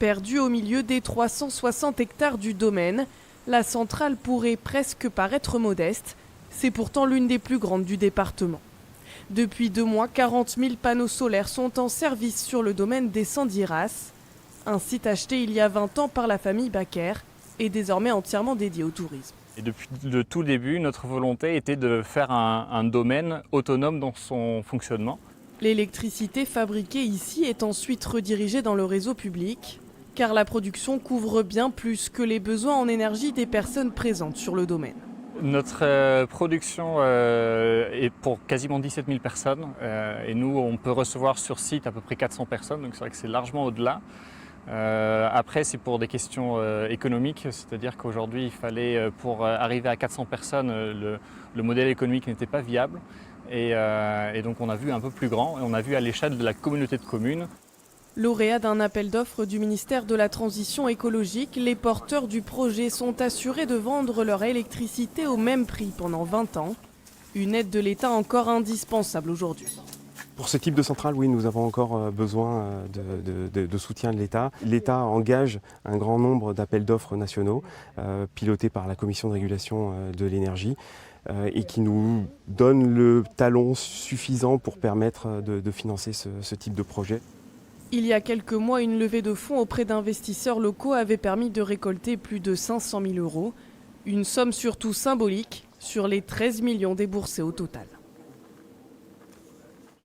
Perdue au milieu des 360 hectares du domaine, la centrale pourrait presque paraître modeste. C'est pourtant l'une des plus grandes du département. Depuis 2 mois, 40 000 panneaux solaires sont en service sur le domaine des Sandiras. Un site acheté il y a 20 ans par la famille Baker est désormais entièrement dédié au tourisme. Et depuis le tout début, notre volonté était de faire un domaine autonome dans son fonctionnement. L'électricité fabriquée ici est ensuite redirigée dans le réseau public, car la production couvre bien plus que les besoins en énergie des personnes présentes sur le domaine. Notre production est pour quasiment 17 000 personnes et nous, on peut recevoir sur site à peu près 400 personnes, donc c'est vrai que c'est largement au-delà. Après, c'est pour des questions économiques, c'est-à-dire qu'aujourd'hui, il fallait, pour arriver à 400 personnes, le modèle économique n'était pas viable. Et donc on a vu un peu plus grand, et on a vu à l'échelle de la communauté de communes. Lauréats d'un appel d'offres du ministère de la Transition écologique, les porteurs du projet sont assurés de vendre leur électricité au même prix pendant 20 ans. Une aide de l'État encore indispensable aujourd'hui. Pour ce type de centrale, oui, nous avons encore besoin de soutien de l'État. L'État engage un grand nombre d'appels d'offres nationaux, pilotés par la Commission de régulation de l'énergie, et qui nous donnent le talon suffisant pour permettre de financer ce type de projet. Il y a quelques mois, une levée de fonds auprès d'investisseurs locaux avait permis de récolter plus de 500 000 €. Une somme surtout symbolique sur les 13 millions déboursés au total.